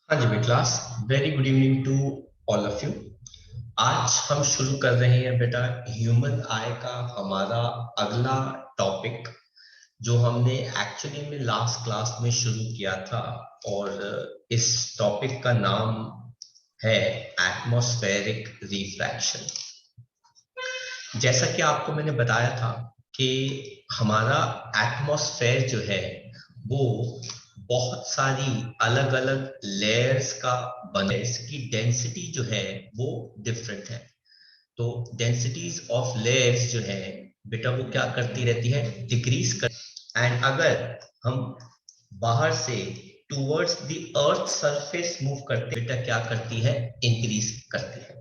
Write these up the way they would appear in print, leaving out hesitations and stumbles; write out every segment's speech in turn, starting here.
हाँ जी बे class. Very good evening to all of you. आज हम शुरू कर रहे हैं बेटा ह्यूमन आई का हमारा अगला टॉपिक, जो हमने एक्चुअली में लास्ट क्लास में शुरू किया था। और इस टॉपिक का नाम है एटमॉस्फेरिक रिफ्रैक्शन। जैसा कि आपको मैंने बताया था कि हमारा एटमॉस्फेयर जो है वो बहुत सारी अलग अलग लेयर्स का बना है। इसकी डेंसिटी जो है वो डिफरेंट है। तो डेंसिटीज ऑफ लेयर्स जो है बेटा वो क्या करती रहती है, डिक्रीज कर। एंड अगर हम बाहर से towards the earth surface move करते बेटा क्या करती है, इंक्रीज करती है।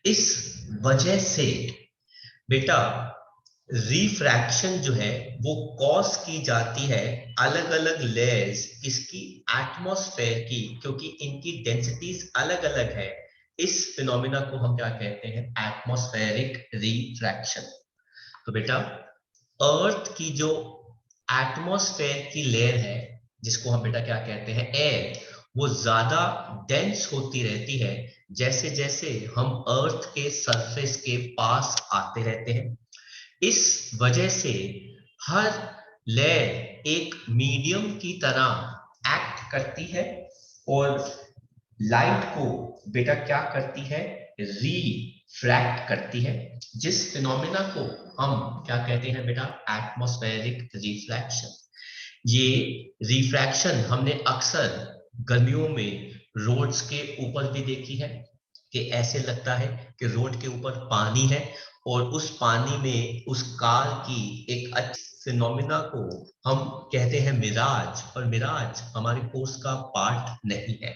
इस वजह से बेटा रिफ्रैक्शन जो है वो कॉज की जाती है अलग अलग लेयर्स इसकी एटमॉस्फेयर की, क्योंकि इनकी डेंसिटीज अलग अलग है। इस फिनोमिना को हम क्या कहते हैं, एटमॉस्फेरिक रिफ्रैक्शन। तो बेटा अर्थ की जो एटमॉस्फेयर की लेयर है, जिसको हम बेटा क्या कहते हैं, एयर, वो ज्यादा डेंस होती रहती है जैसे जैसे हम अर्थ के सरफेस के पास आते रहते हैं। इस वजह से हर लेयर एक मीडियम की तरह एक्ट करती है और लाइट को बेटा क्या करती है, रिफ्रैक्ट करती है, जिस फिनोमिना को हम क्या कहते हैं बेटा, एटमॉस्फेरिक रिफ्रैक्शन। ये रिफ्रैक्शन हमने अक्सर गर्मियों में रोड्स के ऊपर भी देखी है कि ऐसे लगता है कि रोड के ऊपर पानी है और उस पानी में उस कार की एक अच्छी फिनोमिना को हम कहते हैं मिराज, और मिराज हमारे कोर्स का पार्ट नहीं है।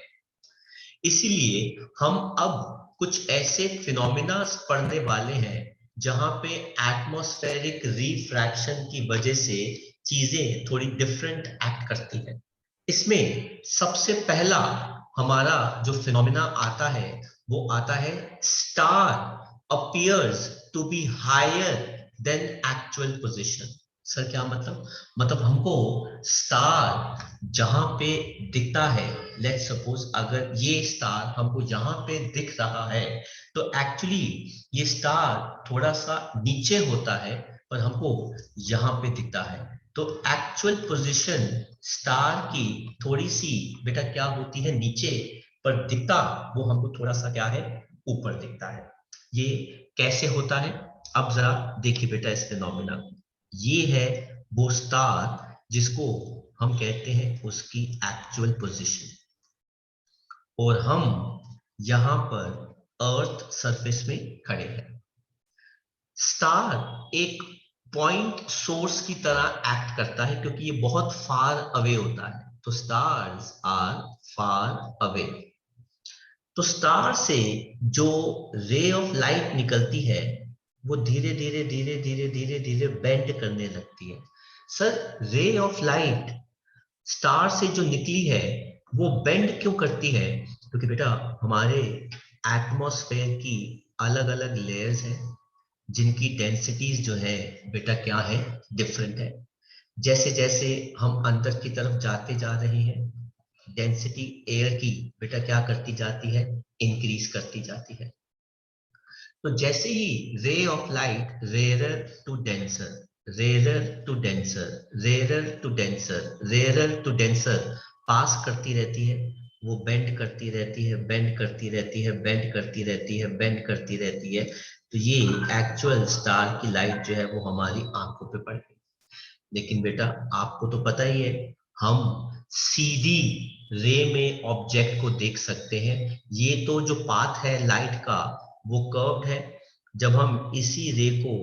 इसीलिए हम अब कुछ ऐसे फिनोमिना पढ़ने वाले हैं जहां पे एटमॉस्फेरिक रिफ्रैक्शन की वजह से चीजें थोड़ी डिफरेंट एक्ट करती हैं। इसमें सबसे पहला हमारा जो फिनोमिना आता है वो आता है star appears to be higher than actual position. Sir क्या मतलब हमको स्टार जहां पे दिखता है, लेट्स सपोज अगर ये स्टार हमको यहाँ पे दिख रहा है तो एक्चुअली ये स्टार थोड़ा सा नीचे होता है पर हमको यहाँ पे दिखता है। तो एक्चुअल पोजीशन स्टार की थोड़ी सी बेटा क्या होती है, नीचे, पर दिखता वो हमको थोड़ा सा क्या है, ऊपर दिखता है। ये कैसे होता है, अब जरा देखिए बेटा इस फिनोमिना। ये है वो स्टार जिसको हम कहते हैं उसकी एक्चुअल पोजीशन, और हम यहां पर अर्थ सरफेस में खड़े हैं। स्टार एक पॉइंट सोर्स की तरह एक्ट करता है क्योंकि ये बहुत फार अवे होता है। तो स्टार्स आर फार अवे। तो स्टार से जो रे ऑफ लाइट निकलती है वो धीरे धीरे धीरे धीरे धीरे धीरे बेंड करने लगती है। सर रे ऑफ लाइट स्टार से जो निकली है वो बेंड क्यों करती है, क्योंकि बेटा हमारे एटमॉस्फेयर की अलग अलग लेयर्स हैं जिनकी डेंसिटीज जो है बेटा क्या है, डिफरेंट है। जैसे जैसे हम अंदर की तरफ जाते जा रहे हैं डेंसिटी एयर की बेटा क्या करती जाती है, इंक्रीज करती जाती है। तो जैसे ही ray of light rarer to denser rarer to denser rarer to denser rarer to denser pass करती रहती है, वो बेंड करती रहती है, बेंड करती रहती है, बेंड करती रहती है, बेंड करती रहती है। तो ये एक्चुअल स्टार की लाइट जो है वो हमारी आंखों पे पड़ गई। लेकिन बेटा आपको तो पता ही है, हम सीधी रे में ऑब्जेक्ट को देख सकते हैं। ये तो जो पाथ है लाइट का वो कर्व्ड है। जब हम इसी रे को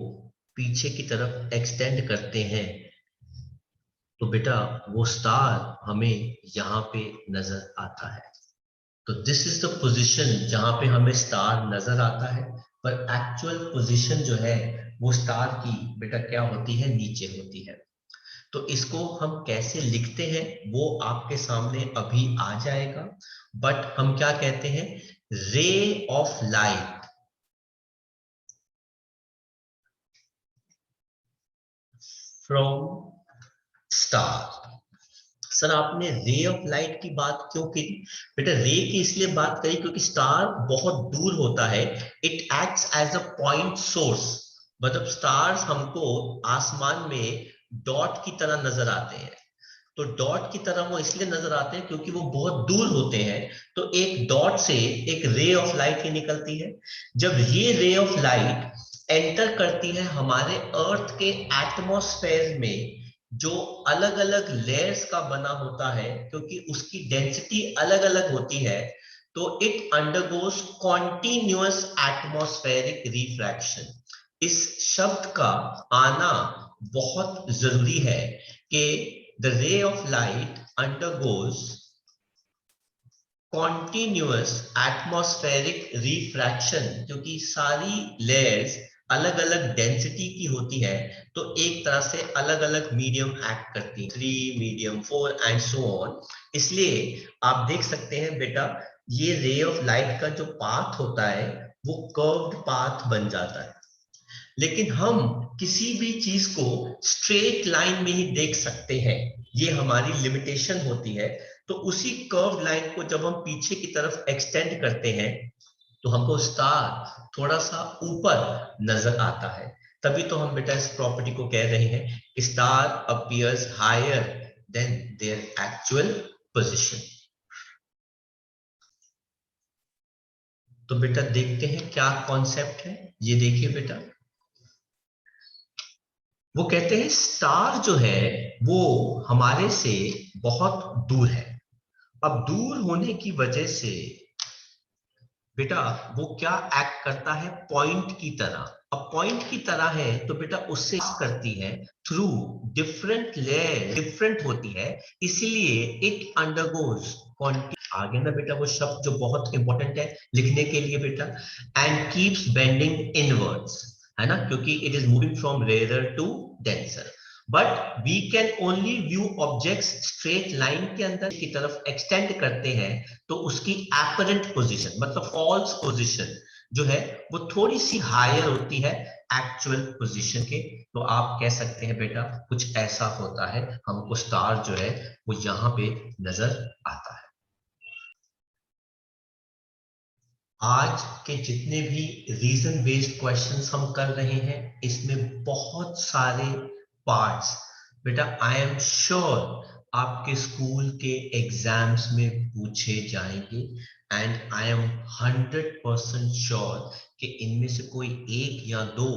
पीछे की तरफ एक्सटेंड करते हैं तो बेटा वो स्टार हमें यहाँ पे नजर आता है। तो दिस इज द पोजीशन जहां पे हमें स्टार नजर आता है, पर एक्चुअल पोजीशन जो है वो स्टार की बेटा क्या होती है, नीचे होती है। तो इसको हम कैसे लिखते हैं वो आपके सामने अभी आ जाएगा। बट हम क्या कहते हैं, रे of light from star. Sir आपने रे ऑफ लाइट की बात क्यों की? बेटा रे की इसलिए बात करी क्योंकि स्टार बहुत दूर होता है, it acts as a point source. मतलब स्टार्स हमको आसमान में डॉट की तरह नजर आते हैं। तो डॉट की तरह वो इसलिए नजर आते हैं क्योंकि वो बहुत दूर होते हैं। तो एक डॉट से एक रे ऑफ लाइट ही निकलती है। जब ये रे ऑफ लाइट एंटर करती है हमारे अर्थ के एटमॉस्फेयर में, जो अलग अलग लेयर्स का बना होता है क्योंकि उसकी डेंसिटी अलग अलग होती है, तो it undergoes continuous atmospheric refraction. इस शब्द का आना बहुत जरूरी है कि the ray of light undergoes continuous atmospheric refraction, क्योंकि सारी लेयर्स अलग अलग डेंसिटी की होती है, तो एक तरह से अलग अलग मीडियम एक्ट करती है, 3 मीडियम 4 एंड सो ऑन। इसलिए आप देख सकते हैं बेटा, ये रे ऑफ लाइट का जो पाथ होता है वो कर्व्ड पाथ बन जाता है। लेकिन हम किसी भी चीज को स्ट्रेट लाइन में ही देख सकते हैं, ये हमारी लिमिटेशन होती है। तो उसी कर्व लाइन को जब हम पीछे की तरफ एक्सटेंड करते हैं तो हमको स्टार थोड़ा सा ऊपर नजर आता है। तभी तो हम बेटा इस प्रॉपर्टी को कह रहे हैं star appears higher than their actual position. तो बेटा देखते हैं क्या कॉन्सेप्ट है। ये देखिए बेटा, वो कहते हैं स्टार जो है वो हमारे से बहुत दूर है। अब दूर होने की वजह से बेटा वो क्या एक्ट करता है, पॉइंट की तरह। अब पॉइंट की तरह है तो बेटा उससे करती है थ्रू डिफरेंट लेयर, डिफरेंट होती है, इसीलिए इट अंडरगोज आगे ना बेटा वो शब्द जो बहुत इंपॉर्टेंट है लिखने के लिए बेटा, एंड कीप्स बेंडिंग इनवर्ड्स, है ना, क्योंकि it is moving from rare to denser. But we can only view objects straight line के अंदर की तरफ एक्सटेंड करते हैं तो उसकी एपरेंट पोजीशन मतलब फॉल्स पोजीशन जो है वो थोड़ी सी हायर होती है एक्चुअल पोजीशन के। तो आप कह सकते हैं बेटा कुछ ऐसा होता है, हमको स्टार जो है वो यहां पे नजर आता है। आज के जितने भी रीजन बेस्ड क्वेश्चंस हम कर रहे हैं इसमें बहुत सारे पार्ट्स बेटा आई एम श्योर आपके स्कूल के एग्जाम्स में पूछे जाएंगे, एंड आई एम 100% श्योर कि इनमें से कोई एक या दो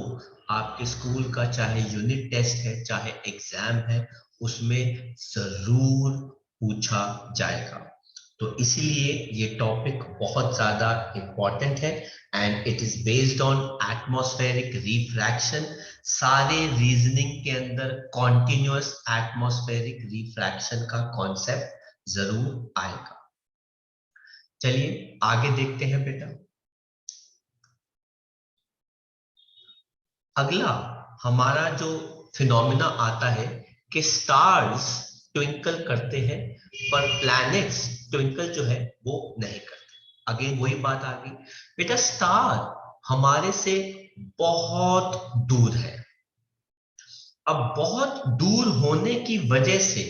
आपके स्कूल का चाहे यूनिट टेस्ट है चाहे एग्जाम है उसमें जरूर पूछा जाएगा। तो इसीलिए ये टॉपिक बहुत ज्यादा इंपॉर्टेंट है and it is based on atmospheric refraction. सारे रीजनिंग के अंदर कॉन्टिन्यूअस एटमॉस्फेरिक रिफ्रैक्शन का कॉन्सेप्ट जरूर आएगा। चलिए आगे देखते हैं बेटा। अगला हमारा जो फिनोमिना आता है कि स्टार्स ट्विंकल करते हैं पर प्लैनेट्स ट्विंकल जो है वो नहीं करते। अगेन वही बात आ गई बेटा, स्टार हमारे से बहुत दूर है। अब बहुत दूर होने की वजह से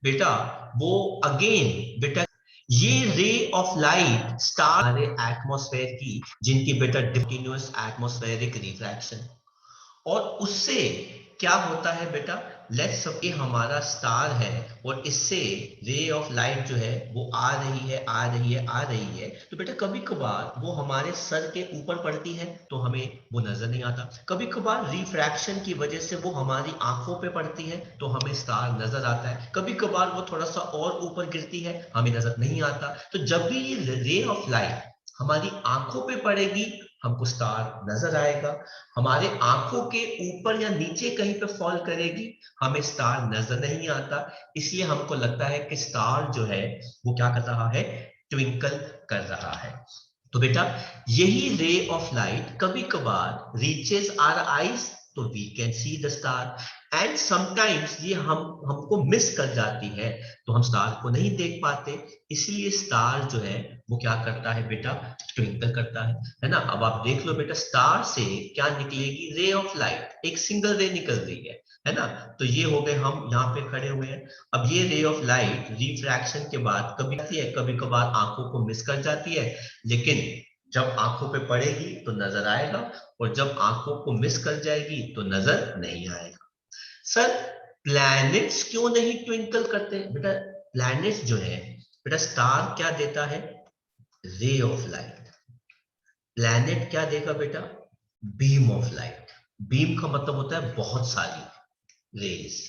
बेटा वो अगेन बेटा ये रे ऑफ लाइट स्टार हमारे एटमॉस्फेयर की जिनकी बेटा कंटिन्यूअस एटमॉस्फेरिक रिफ्रैक्शन, और उससे क्या होता है बेटा, लेट्स सपोज हमारा स्टार है और इससे रे ऑफ लाइट जो है वो आ रही है आ रही है आ रही है, तो बेटा कभी कभार वो हमारे सर के ऊपर पड़ती है तो हमें वो नजर नहीं आता। कभी कभार रिफ्रैक्शन की वजह से वो हमारी आंखों पे पड़ती है तो हमें स्टार नजर आता है। कभी कभार वो थोड़ा सा और ऊपर गिरती है हमें नजर नहीं आता। तो जब भी ये रे ऑफ लाइट हमारी आंखों पे पड़ेगी हमको स्टार नजर आएगा, हमारे आंखों के ऊपर या नीचे कहीं पे फॉल करेगी हमें स्टार नजर नहीं आता। इसलिए हमको लगता है कि स्टार जो है वो क्या कर रहा है, ट्विंकल कर रहा है। तो बेटा यही रे ऑफ लाइट कभी कभार रीचेस आवर आईज तो we can see the star, and sometimes ये हमको मिस कर जाती है तो हम स्टार को नहीं देख पाते। इसलिए स्टार जो है वो क्या करता है बेटा, ट्विंकल करता है ना। अब आप देख लो बेटा स्टार से क्या निकलेगी, रे ऑफ लाइट, एक सिंगल रे निकल रही है है ना। तो ये हो गए, हम यहाँ पे खड़े हुए हैं। अब ये रे ऑफ लाइट रिफ्रैक्शन के बाद कभी आती है, कभी कभार आंखों को मिस कर जाती है, लेकिन जब आंखों पे पड़ेगी तो नजर आएगा, और जब आंखों को मिस कर जाएगी तो नजर नहीं आएगा। सर प्लैनेट्स क्यों नहीं ट्विंकल करते? बेटा प्लैनेट्स जो है, बेटा स्टार क्या देता है? रे ऑफ लाइट। प्लैनेट क्या देगा बेटा? Beam of light. बीम का मतलब होता है बहुत सारी rays,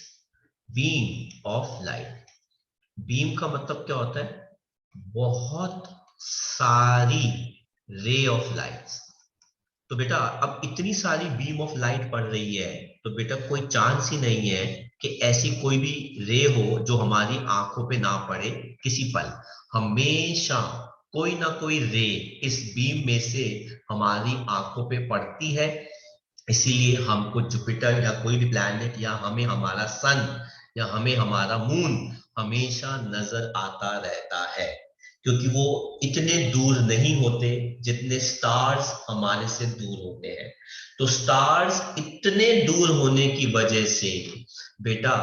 beam of light. Beam का मतलब क्या होता है? बहुत सारी रे ऑफ लाइट्स। तो बेटा अब इतनी सारी बीम ऑफ लाइट पड़ रही है, तो बेटा कोई चांस ही नहीं है कि ऐसी कोई भी रे हो जो हमारी आंखों पे ना पड़े किसी पल। हमेशा कोई ना कोई रे इस बीम में से हमारी आंखों पे पड़ती है। इसीलिए हमको जुपिटर या कोई भी प्लैनेट, या हमें हमारा सन, या हमें हमारा मून हमेशा नजर आता रहता है, क्योंकि वो इतने दूर नहीं होते जितने स्टार्स हमारे से दूर होते हैं। तो स्टार्स इतने दूर होने की वजह से बेटा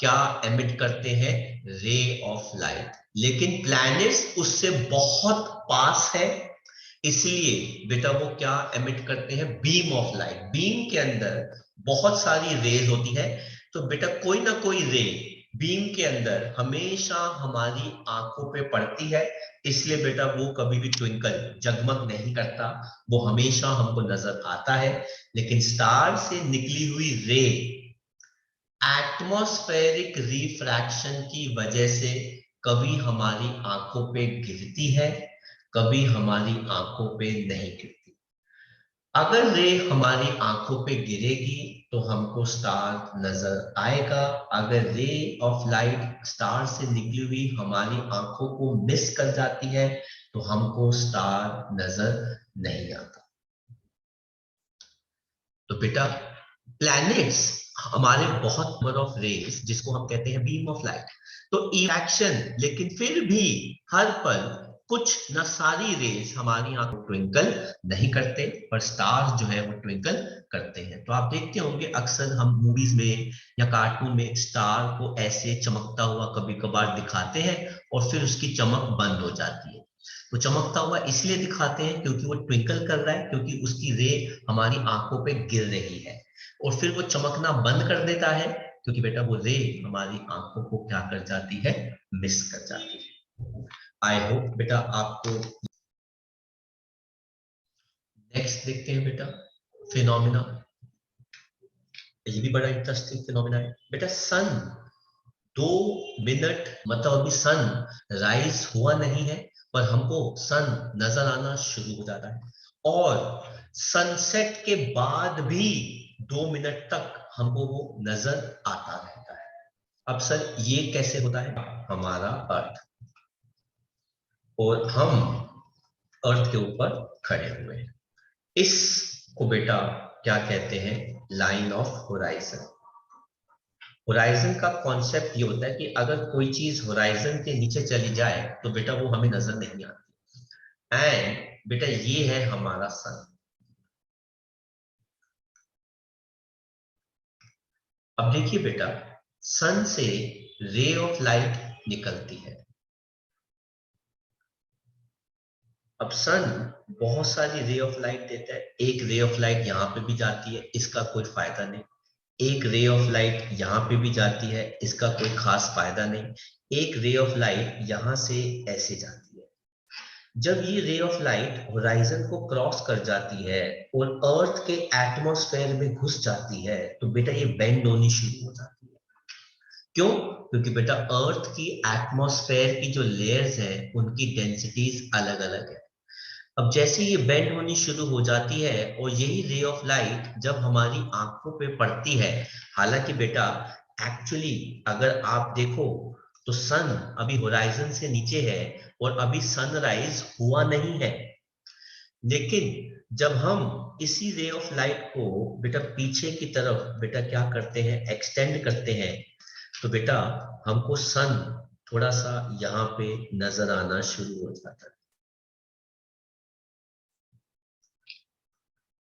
क्या एमिट करते हैं? रे ऑफ लाइट। लेकिन प्लैनेट्स उससे बहुत पास है, इसलिए बेटा वो क्या एमिट करते हैं? Beam of light. बीम के अंदर बहुत सारी रेज होती है, तो बेटा कोई ना कोई रे बीम के अंदर हमेशा हमारी आंखों पे पड़ती है, इसलिए बेटा वो कभी भी ट्विंकल, जगमग नहीं करता, वो हमेशा हमको नजर आता है। लेकिन स्टार से निकली हुई रे एटमॉस्फेरिक रिफ्रैक्शन की वजह से कभी हमारी आंखों पे गिरती है, कभी हमारी आंखों पे नहीं गिरती। अगर रे हमारी आंखों पे गिरेगी तो हमको स्टार नजर आएगा। अगर रे ऑफ लाइट स्टार से निकली हुई हमारी आंखों को मिस कर जाती है तो हमको स्टार नजर नहीं आता। तो बेटा प्लैनेट्स हमारे बहुत नंबर ऑफ रेज, जिसको हम कहते हैं बीम ऑफ लाइट, तो इरेक्शन, लेकिन फिर भी हर पल कुछ न सारी रेज हमारी आंखों को ट्विंकल नहीं करते, पर स्टार्स जो है वो ट्विंकल करते हैं। तो आप देखते होंगे अक्सर हम मूवीज में या कार्टून में स्टार को ऐसे चमकता हुआ कभी कभार दिखाते हैं, और फिर उसकी चमक बंद हो जाती है। तो चमकता हुआ इसलिए दिखाते हैं क्योंकि वो ट्विंकल कर रहा है, क्योंकि उसकी रे हमारी आंखों पे गिर रही है, और फिर वो चमकना बंद कर देता है क्योंकि बेटा वो रे हमारी आंखों को क्या कर जाती है? मिस कर जाती है। आई होप बेटा आपको। नेक्स्ट देखते हैं बेटा फिनोमिना। ये भी बड़ा इंटरेस्टिंग फिनोमिना है बेटा। सन 2 मिनट, मतलब अभी सन राइज हुआ नहीं है, पर हमको सन नजर आना शुरू हो जाता है, और सनसेट के बाद भी 2 मिनट तक हमको वो नजर आता रहता है। अब सर ये कैसे होता है? हमारा अर्थ, और हम अर्थ के ऊपर खड़े हुए हैं। इसको बेटा क्या कहते हैं? Line of horizon. होराइजन का कॉन्सेप्ट ये होता है कि अगर कोई चीज होराइजन के नीचे चली जाए तो बेटा वो हमें नजर नहीं आती। एंड बेटा ये है हमारा सन। अब देखिए बेटा, सन से रे ऑफ लाइट निकलती है। अब सन बहुत सारी रे ऑफ लाइट देता है। एक रे ऑफ लाइट यहाँ पे भी जाती है, इसका कोई फायदा नहीं। एक रे ऑफ लाइट यहाँ पे भी जाती है, इसका कोई खास फायदा नहीं। एक रे ऑफ लाइट यहाँ से ऐसे जाती है। जब ये रे ऑफ लाइट होराइजन को क्रॉस कर जाती है और अर्थ के एटमॉस्फेयर में घुस जाती है, तो बेटा ये बेंड होनी शुरू हो जाती है। क्यों? क्योंकि बेटा अर्थ की एटमॉस्फेयर की जो लेयर्स हैं उनकी डेंसिटीज अलग अलग है। अब जैसे ये बेंड होनी शुरू हो जाती है, और यही रे ऑफ लाइट जब हमारी आंखों पे पड़ती है, हालांकि बेटा एक्चुअली अगर आप देखो तो सन अभी होराइजन से नीचे है और अभी सनराइज हुआ नहीं है, लेकिन जब हम इसी रे ऑफ लाइट को बेटा पीछे की तरफ बेटा क्या करते हैं? एक्सटेंड करते हैं, तो बेटा हमको सन थोड़ा सा यहाँ पे नजर आना शुरू हो जाता है।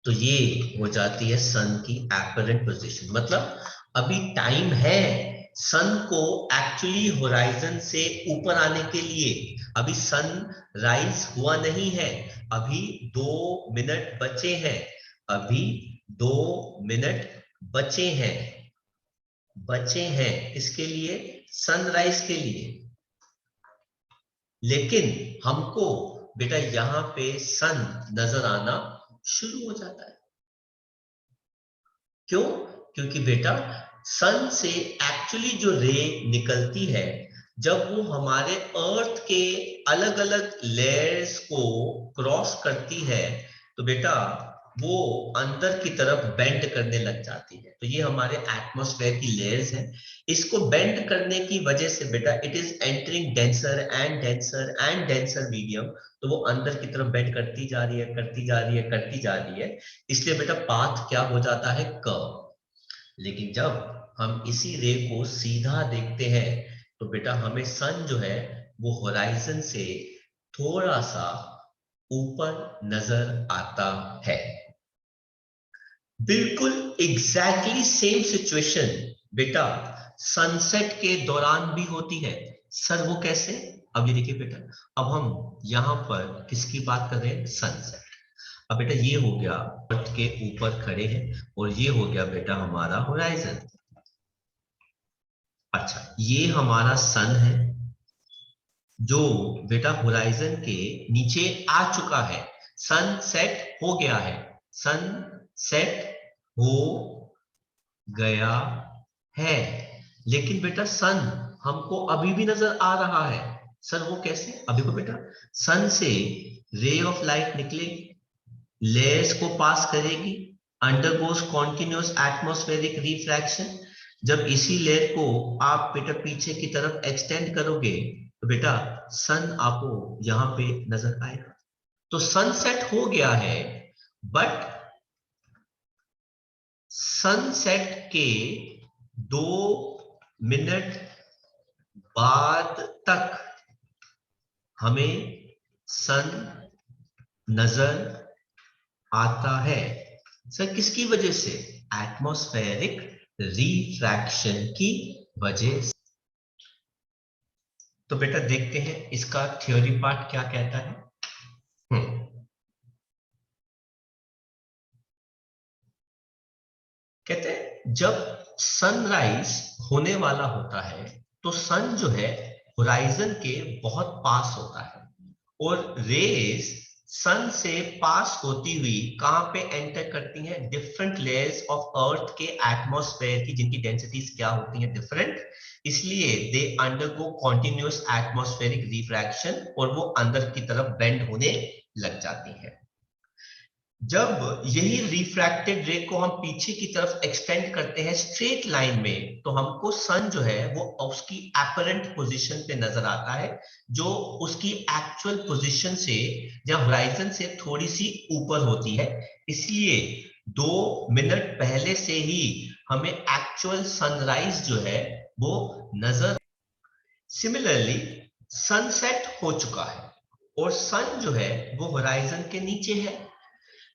तो ये हो जाती है सन की एपरेंट पोजीशन। मतलब अभी टाइम है सन को एक्चुअली होराइजन से ऊपर आने के लिए। अभी सन राइज हुआ नहीं है, अभी 2 मिनट बचे हैं, अभी 2 मिनट बचे हैं, इसके लिए सनराइज के लिए। लेकिन हमको बेटा यहां पे सन नजर आना शुरू हो जाता है। क्यों? क्योंकि बेटा सन से एक्चुअली जो रे निकलती है, जब वो हमारे अर्थ के अलग अलग लेयर्स को क्रॉस करती है, तो बेटा वो अंदर की तरफ बेंड करने लग जाती है। तो ये हमारे एटमॉस्फेयर की लेयर्स हैं। इसको बेंड करने की वजह से बेटा it is entering denser and denser and denser medium. तो वो अंदर की तरफ बेंड करती जा रही है, करती जा रही है, करती जा रही है। इसलिए बेटा पाथ क्या हो जाता है? कर्व। लेकिन जब हम इसी रे को सीधा देखते हैं, तो बेटा हमें सन जो है वो होराइजन से थोड़ा सा ऊपर नजर आता है। बिल्कुल एग्जैक्टली सेम सिचुएशन बेटा सनसेट के दौरान भी होती है। सर वो कैसे? अब ये देखिए बेटा, अब हम यहां पर किसकी बात कर रहे हैं? सनसेट। अब बेटा ये हो गया अर्थ के ऊपर खड़े हैं, और ये हो गया बेटा हमारा होराइजन। अच्छा, ये हमारा सन है जो बेटा होराइजन के नीचे आ चुका है। सन सेट हो गया है, सन सेट हो गया है। लेकिन बेटा सन हमको अभी भी नजर आ रहा है। सर वो कैसे? अभी को बेटा सन से रे ऑफ लाइट निकलेगी, लेयर्स को पास करेगी, अंडरगोस कॉन्टिन्यूअस एटमॉस्फेरिक रिफ्रैक्शन। जब इसी लेयर को आप बेटा पीछे की तरफ एक्सटेंड करोगे, तो बेटा सन आपको यहां पे नजर आएगा। तो सनसेट हो गया है, बट सनसेट के 2 मिनट बाद तक हमें सन नजर आता है। सर किसकी वजह से? एटमॉस्फेरिक रिफ्रैक्शन की वजह से। तो बेटा देखते हैं इसका थ्योरी पार्ट क्या कहता है। कहते हैं जब सनराइज होने वाला होता है, तो सन जो है होराइजन के बहुत पास होता है, और रेज सन से पास होती हुई कहां पे एंटर करती हैं? डिफरेंट लेयर्स ऑफ अर्थ के एटमॉस्फेयर की, जिनकी डेंसिटीज क्या होती हैं? डिफरेंट। इसलिए they undergo continuous atmospheric refraction, और वो अंदर की तरफ बेंड होने लग जाती है। जब यही रिफ्रैक्टेड रे को हम पीछे की तरफ एक्सटेंड करते हैं स्ट्रेट लाइन में, तो हमको सन जो है वो उसकी अपरेंट पोजीशन पे नजर आता है, जो उसकी एक्चुअल पोजीशन से या होराइजन से थोड़ी सी ऊपर होती है। इसलिए 2 मिनट पहले से ही हमें एक्चुअल सनराइज जो है वो नजर। सिमिलरली सनसेट हो चुका है, और सन जो है वो होराइजन के नीचे है,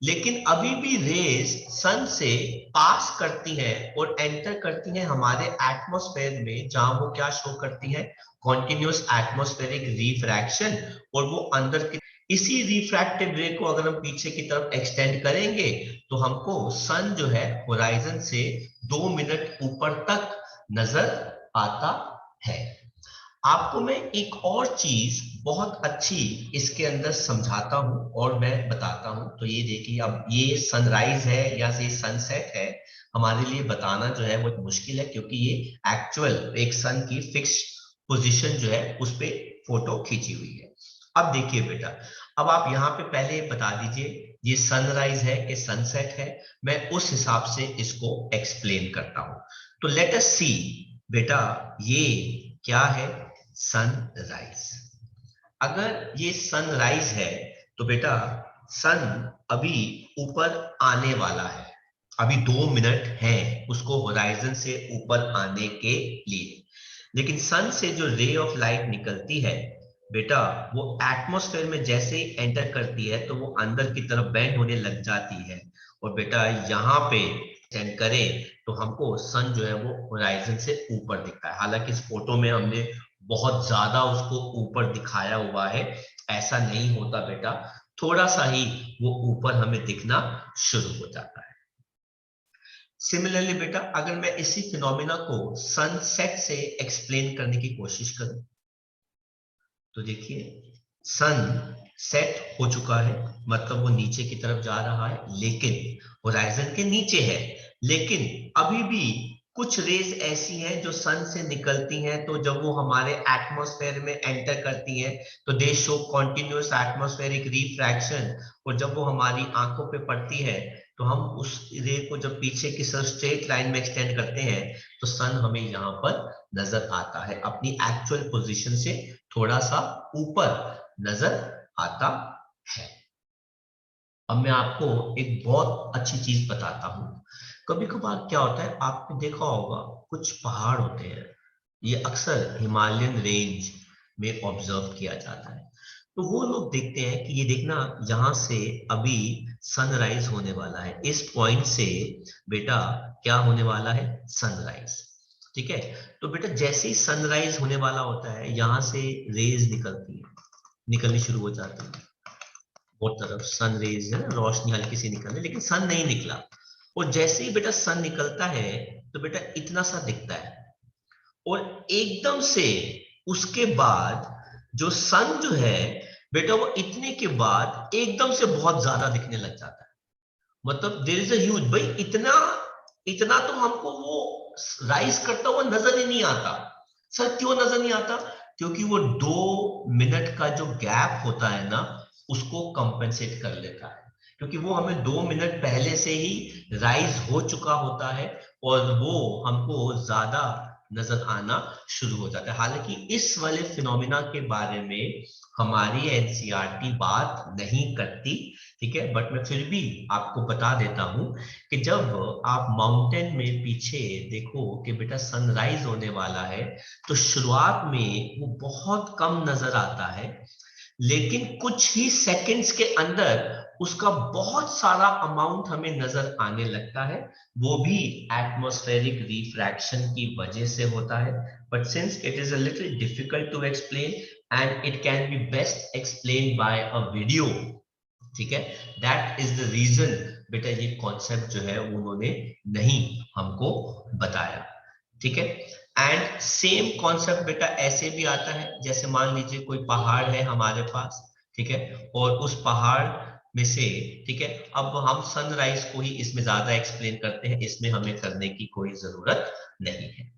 लेकिन अभी भी रेज सन से पास करती हैं और एंटर करती हैं हमारे एटमॉस्फेयर में, जहां वो क्या शो करती हैं? Continuous atmospheric refraction. और वो अंदर की इसी रिफ्रैक्टेड रे को अगर हम पीछे की तरफ एक्सटेंड करेंगे, तो हमको सन जो है होराइजन से 2 मिनट ऊपर तक नजर आता है। आपको मैं एक और चीज बहुत अच्छी इसके अंदर समझाता हूं और मैं बताता हूं। तो ये देखिए, अब ये सनराइज है या ये सनसेट है, हमारे लिए बताना जो है बहुत मुश्किल है, क्योंकि ये एक्चुअल एक सन की फिक्स पोजीशन जो है उस पे फोटो खींची हुई है। अब देखिए बेटा, अब आप यहाँ पे पहले बता दीजिए ये सनराइज है कि सनसेट है, मैं उस हिसाब से इसको एक्सप्लेन करता हूं। तो लेट अस सी बेटा, ये क्या है? सनराइज। अगर ये सनराइज है, तो बेटा सन अभी ऊपर आने वाला है, अभी 2 मिनट हैं उसको होराइजन से ऊपर आने के लिए। लेकिन सन से जो रे ऑफ लाइट निकलती है बेटा, वो एटमॉस्फेयर में जैसे ही एंटर करती है, तो वो अंदर की तरफ बेंड होने लग जाती है, और बेटा यहाँ पे एक्सटेंड करें तो हमको सन जो है वो होराइजन से ऊपर दिखता है। हालांकि इस फोटो में हमने बहुत ज्यादा उसको ऊपर दिखाया हुआ है, ऐसा नहीं होता बेटा, थोड़ा सा ही वो ऊपर हमें दिखना शुरू हो जाता है। सिमिलरली बेटा अगर मैं इसी फिनोमिना को सनसेट से एक्सप्लेन करने की कोशिश करूं तो देखिए सन सेट हो चुका है, मतलब वो नीचे की तरफ जा रहा है, लेकिन होराइजन के नीचे है, लेकिन अभी भी कुछ रेज ऐसी हैं जो सन से निकलती हैं, तो जब वो हमारे एटमॉस्फेयर में एंटर करती हैं तो दे शो कॉन्टिन्यूअस एटमॉस्फेरिक रिफ्रैक्शन, और जब वो हमारी आंखों पे पड़ती है तो हम उस रे को जब पीछे की तरफ स्ट्रेट लाइन में एक्सटेंड करते हैं तो सन हमें यहाँ पर नजर आता है, अपनी एक्चुअल पोजीशन से थोड़ा सा ऊपर नजर आता है। अब मैं आपको एक बहुत अच्छी चीज बताता हूं। कभी कभार क्या होता है, आपने देखा होगा कुछ पहाड़ होते हैं, ये अक्सर हिमालयन रेंज में ऑब्जर्व किया जाता है, तो वो लोग देखते हैं कि ये देखना यहां से अभी सनराइज होने वाला है, इस पॉइंट से बेटा क्या होने वाला है, सनराइज। ठीक है, तो बेटा जैसे ही सनराइज होने वाला होता है यहां से रेज निकलनी शुरू हो जाती है, बहुत तरफ सन रेज है, रोशनी हल्की सी निकल रही, लेकिन सन नहीं निकला, और जैसे ही बेटा सन निकलता है तो बेटा इतना सा दिखता है, और एकदम से उसके बाद जो सन जो है बेटा वो इतने के बाद एकदम से बहुत ज्यादा दिखने लग जाता है, मतलब देयर इज अ ह्यूज, भाई इतना इतना तो हमको वो राइज करता हुआ नजर ही नहीं आता। सर क्यों नजर नहीं आता, क्योंकि वो 2 मिनट का जो गैप होता है ना उसको कंपेंसेट कर लेता है, क्योंकि वो हमें 2 मिनट पहले से ही राइज हो चुका होता है और वो हमको ज्यादा नजर आना शुरू हो जाता है। हालांकि इस वाले फिनोमिना के बारे में हमारी एनसीईआरटी बात नहीं करती, ठीक है, बट मैं फिर भी आपको बता देता हूं कि जब आप माउंटेन में पीछे देखो कि बेटा सनराइज होने वाला है तो शुरुआत में वो बहुत कम नजर आता है, लेकिन कुछ ही सेकंड्स के अंदर उसका बहुत सारा अमाउंट हमें नजर आने लगता है, वो भी एटमॉस्फेरिक रिफ्रैक्शन की वजह से होता है। But since it is a little difficult to explain and it can be best explain by a video, ठीक है, दैट इज द रीजन बेटा ये कॉन्सेप्ट जो है उन्होंने नहीं हमको बताया, ठीक है। एंड सेम कॉन्सेप्ट बेटा ऐसे भी आता है, जैसे मान लीजिए कोई पहाड़ है हमारे पास, ठीक है, और उस पहाड़ में से, ठीक है, अब हम सनराइज को ही इसमें ज्यादा एक्सप्लेन करते हैं, इसमें हमें करने की कोई जरूरत नहीं है।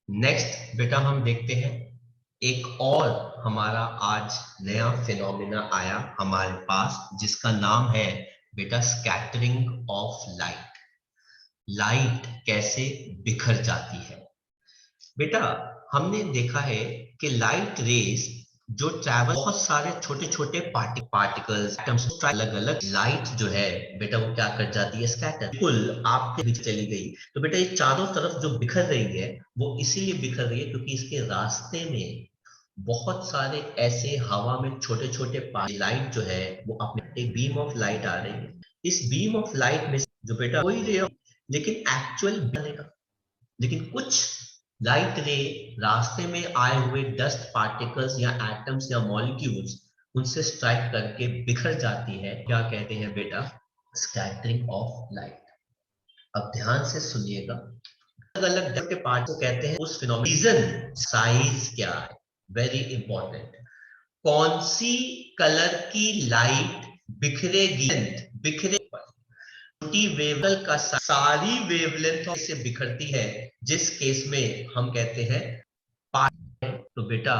नेक्स्ट बेटा हम देखते हैं एक और हमारा आज नया फिनोमिना आया हमारे पास, जिसका नाम है बेटा स्कैटरिंग ऑफ लाइट। लाइट कैसे बिखर जाती है बेटा, हमने देखा है कि लाइट रेज जो ट्रैवल बहुत सारे छोटे छोटे पार्टिकल्स एटम्स, अलग अलग लाइट जो है बेटा वो क्या कर जाती है, स्कैटर, बिल्कुल आपके बीच चली गई, तो बेटा ये चारों तरफ जो बिखर रही है वो इसीलिए बिखर रही है क्योंकि इसके रास्ते में बहुत सारे ऐसे हवा में छोटे छोटे लाइट जो है वो अपने एक बीम ऑफ लाइट आ रही है, इस बीम ऑफ लाइट में जो बेटा कोई रे, लेकिन एक्चुअल बनेगा, लेकिन कुछ लाइट रे रास्ते में आए हुए डस्ट पार्टिकल्स या एटम्स या मॉलिक्यूल्स उनसे स्ट्राइक करके बिखर जाती है, क्या कहते हैं बेटा, स्कैटरिंग ऑफ लाइट। अब ध्यान से सुनिएगा, अलग अलग के पार्ट को कहते हैं उस फिनोमेनन, रीजन साइज क्या है, वेरी इंपॉर्टेंट, कौन सी कलर की लाइट बिखरेगी, बिखरे छोटी वेवलेंथ का सारी वेवलेंथ से बिखरती है, जिस केस में हम कहते हैं पार्ट, तो बेटा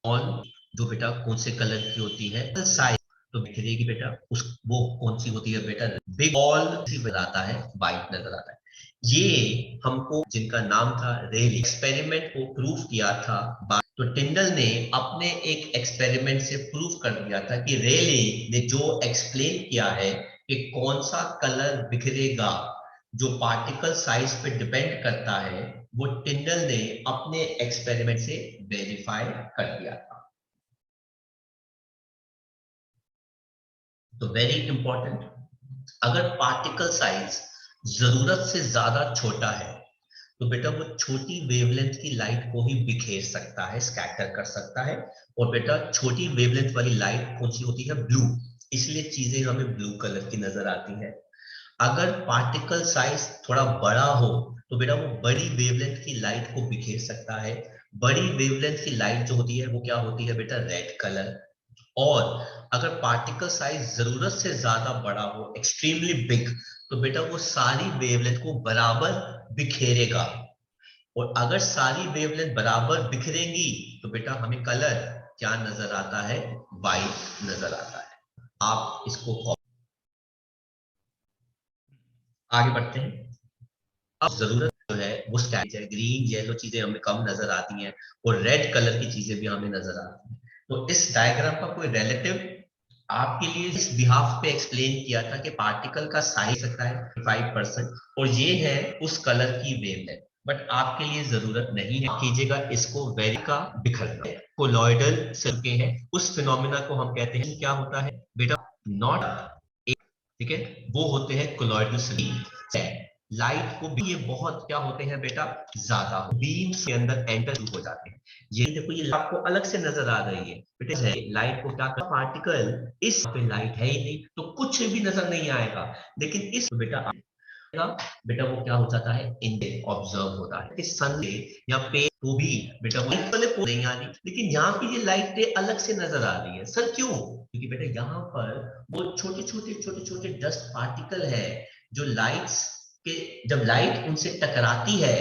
ऑन जो बेटा कौन से कलर की होती है साइज, तो बिखरेगी बेटा उस वो कौन सी होती है बेटा, बिग ऑल नजर आता है, वाइट नजर आता है। ये हमको जिनका नाम था रेली, एक्सपेरिमेंट को प्रूव किया था, तो टिंडल ने अपने एक एक्सपेरिमेंट से प्रूव कर दिया था कि रेली ने जो एक्सप्लेन किया है कि कौन सा कलर बिखरेगा जो पार्टिकल साइज पे डिपेंड करता है, वो टिंडल ने अपने एक्सपेरिमेंट से वेरीफाई कर दिया था। तो वेरी इंपॉर्टेंट, अगर पार्टिकल साइज जरूरत से ज्यादा छोटा है तो बेटा वो छोटी वेवलेंथ की लाइट को ही बिखेर सकता है, स्कैटर कर सकता है। और बेटा छोटी वेवलेंथ वाली लाइट कौन सी होती है? ब्लू। इसलिए चीजें हमें ब्लू कलर की नजर आती है। अगर पार्टिकल साइज थोड़ा बड़ा हो तो बेटा वो बड़ी वेवलेंथ की लाइट को बिखेर सकता है। बड़ी वेवलेंथ की लाइट जो होती है वो क्या होती है बेटा? Red colour. और अगर पार्टिकल साइज जरूरत से ज्यादा बड़ा हो, एक्सट्रीमली बिग, तो बेटा वो सारी वेवलेंथ को बराबर बिखेरेगा। और अगर सारी वेवलेंथ बराबर बिखरेंगी तो बेटा हमें कलर क्या नजर आता है? वाइट नजर आता है। आप इसको आगे बढ़ते हैं। अब जरूरत जो है वो स्कैटर, ग्रीन येलो चीजें हमें कम नजर आती हैं और रेड कलर की चीजें भी हमें नजर आती हैं। तो इस डायग्राम का कोई रिलेटिव आपके लिए इस बिहाफ पे एक्सप्लेन किया था कि पार्टिकल का साइज सकता है 5% और ये है उस कलर की वेवलेंथ। बट आपके लिए जरूरत नहीं है, कीजिएगा इसको वेरी का बिखरना कोलॉइडल के हैं। उस फिनोमिना को हम कहते हैं क्या होता है बेटा? नॉट, ठीक है, वो होते हैं कोलॉइडल। लाइट को भी ये बहुत क्या होते हैं बेटा? ज्यादा बीम्स के अंदर एंटर हो जाते हैं। ये देखो ये आपको अलग से नजर आ रही है बेटा, है लाइट को क्या कर पार्टिकल, इस पे लाइट है ही नहीं तो कुछ भी नजर नहीं आएगा। लेकिन इस बेटा बेटा वो क्या हो जाता है? इनडे ऑब्जर्व होता है कि सन या पे तो भी बेटा वो वाले नहीं आ रही, लेकिन यहाँ पे ये लाइटें अलग से नजर आ रही है। सर क्यों? क्योंकि बेटा यहाँ पर वो छोटे छोटे डस्ट पार्टिकल है जो लाइट्स के, जब लाइट उनसे टकराती है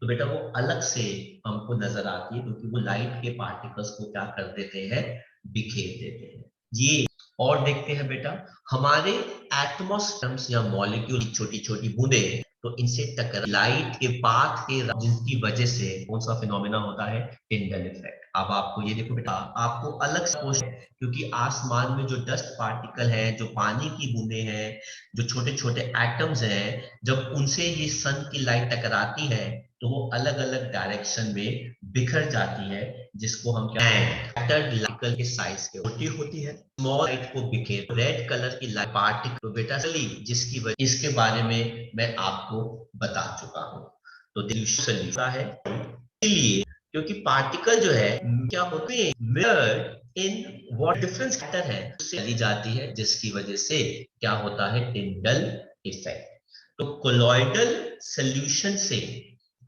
तो बेटा वो अलग से हमको नजर आती है, क्योंकि वो लाइट के पार्टिकल्स को क्या कर देते हैं? बिखेर देते हैं। ये और देखते हैं बेटा, हमारे एटमॉस्फेयर या मॉलिक्यूल छोटी छोटी बूंदे, तो इनसे टकरा लाइट के पाथ के जिसकी वजह से कौन सा फिनोमेना होता है? Tyndall effect. अब आपको ये देखो बेटा, आपको अलग से क्वेश्चन, क्योंकि आसमान में जो डस्ट पार्टिकल है, जो पानी की बूंदे हैं, जो छोटे छोटे एटम्स हैं, जब उनसे ये सन की लाइट टकराती है तो वो अलग अलग डायरेक्शन में बिखर जाती है, जिसको हम क्या स्कैटर्ड के साइज के छोटी होती है। स्मॉल लाइट को बिखेर रेड कलर की लाइट पार्टिकल तो बेटा जिसकी वजह, इसके बारे में मैं आपको बता चुका हूं। तो सोल्यूशन है इसलिए क्योंकि पार्टिकल जो है क्या होते हैं? Mirrored in what difference scatter है उससे चली जाती है, जिसकी वजह से क्या होता है? Tyndall effect. तो कोलॉइडल सॉल्यूशन से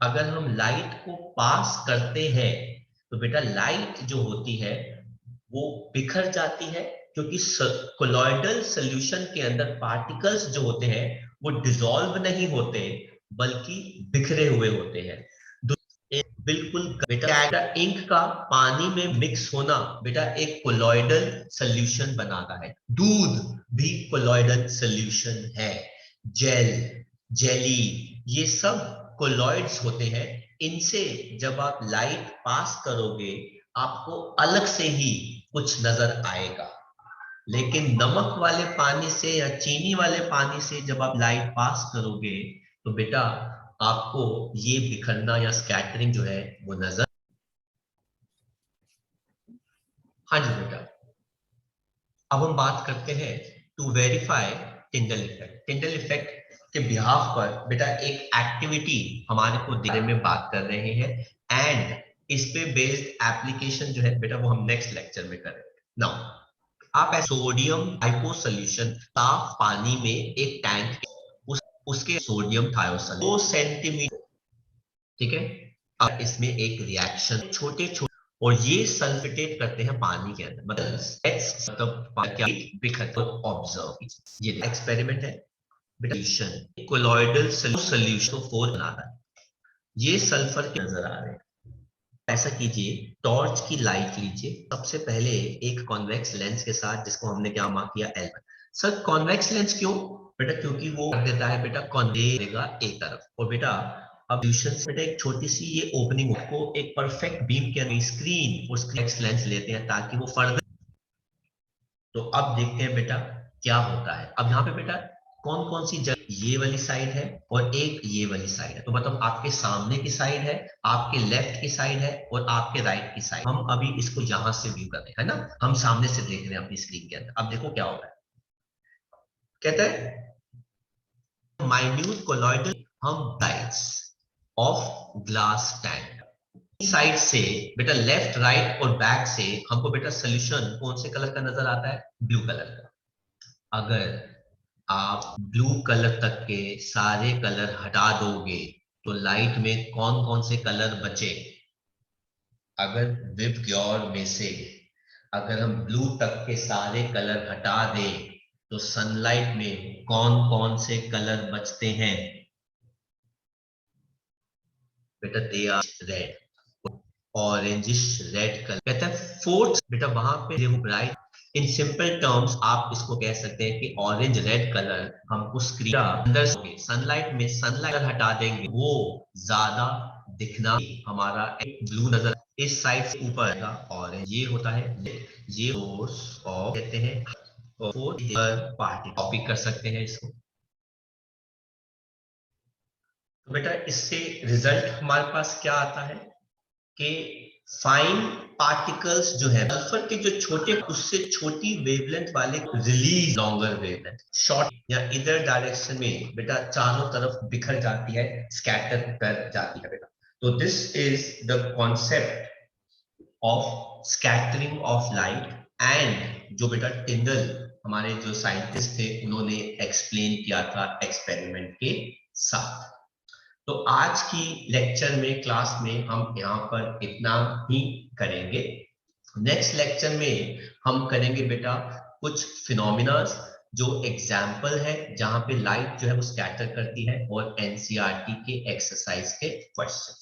अगर हम लाइट को पास करते हैं तो बेटा लाइट जो होती है वो बिखर जाती है, क्योंकि कोलॉइडल सॉल्यूशन के अंदर पार्टिकल्स जो होते हैं वो डिसॉल्व नहीं होते बल्कि बिखरे हुए होते हैं। बिल्कुल बेटा, इंक का पानी में मिक्स होना बेटा एक कोलॉइडल सॉल्यूशन बनाता है। दूध भी कोलॉइडल सॉल्यूशन है। जेल, जेली, ये सब कोलॉइड्स होते हैं। इनसे जब आप लाइट पास करोगे आपको अलग से ही कुछ नजर आएगा, लेकिन नमक वाले पानी से या चीनी वाले पानी से जब आप लाइट पास करोगे तो बेटा आपको ये बिखरना या स्कैटरिंग जो है वो नजर। हाँ जी बेटा, अब हम बात करते हैं to verify Tyndall effect. Tyndall effect के बिहाफ पर बेटा एक एक्टिविटी हमारे को बारे में बात कर रहे हैं एंड इस पे बेस्ड एप्लीकेशन जो है बेटा वो हम नेक्स्ट लेक्चर में करेंगे। नाउ आप सोडियम हाइपो सोल्यूशन साफ पानी में एक टैंक, उसके सोडियम थायोसल्फेट 2 सेंटीमीटर, ठीक है। अब इसमें एक रिएक्शन छोटे छोटे और ये सल्फेटेट करते हैं पानी के अंदर, मतलब क्या बिखर ऑब्जर्व। ये एक्सपेरिमेंट है बेटा, कोलॉइडल सॉल्यूशन को फोर बनाता है। ये सल्फर के नजर आ रहे हैं। ऐसा कीजिए, टॉर्च की लाइट लीजिए, सबसे पहले एक कॉन्वेक्स लेंस के साथ, जिसको हमने क्या मार्क किया? एल। सर कॉन्वेक्स लेंस क्यों? बेटा क्योंकि वो कर देता है बेटा देगा एक तरफ, और बेटा अब सोल्यूशन से बेटा एक छोटी सी ये ओपनिंग को एक परफेक्ट बीम के अंदर स्क्रीन और कॉन्वेक्स लेंस लेते हैं ताकि वो फर्दर। तो अब देखते हैं बेटा क्या होता है। अब यहाँ पे बेटा कौन कौन सी जगह, ये वाली साइड है और एक ये वाली साइड है, तो मतलब आपके सामने की साइड है, आपके लेफ्ट की साइड है और आपके राइट की साइड। हम अभी इसको यहां से व्यू कर रहे हैं, है ना, हम सामने से देख रहे हैं अपनी स्क्रीन के अंदर। अब देखो क्या होता है, कहता है माइन्यूट कोलॉइडल हम sides of glass tank side से बेटा लेफ्ट राइट और बैक से हमको बेटा सोल्यूशन कौन से कलर का नजर आता है? ब्लू कलर का। अगर आप ब्लू कलर तक के सारे कलर हटा दोगे तो लाइट में कौन कौन से कलर बचे? अगर विप ग्योर में से अगर हम ब्लू तक के सारे कलर हटा दें तो सनलाइट में कौन कौन से कलर बचते हैं? बेटा they are red, orangish red colour. कहता है फोर्थ बेटा वहां पे वो ब्राइट, इन सिंपल टर्म्स आप इसको कह सकते हैं कि ऑरेंज रेड कलर हमको स्क्रीन अंदर सनलाइट में सनलाइट हटा देंगे वो ज्यादा दिखना हमारा ब्लू नजर, इस साइड से ऊपर का ऑरेंज ये होता है, ये सोर्स ऑफ कहते हैं और पार्टी कॉपी कर सकते हैं इसको। तो बेटा इससे रिजल्ट हमारे पास क्या आता है कि फाइन पार्टिकल्स जो है सल्फर के जो छोटे उससे छोटी वेवलेंथ वाले रिलीज लॉन्गर वेवलेंथ शॉर्ट या इधर डायरेक्शन में बेटा चारों तरफ बिखर जाती है, स्कैटर कर जाती है बेटा। तो this is the concept of scattering of light and जो बेटा टिंडल हमारे जो साइंटिस्ट थे उन्होंने एक्सप्लेन किया था एक्सपेरिमेंट के साथ। तो आज की लेक्चर में क्लास में हम यहाँ पर इतना ही करेंगे। नेक्स्ट लेक्चर में हम करेंगे बेटा कुछ फिनोमिना जो एग्जाम्पल है जहां पे लाइट जो है वो स्कैटर करती है और एनसीईआरटी के एक्सरसाइज के क्वेश्चन।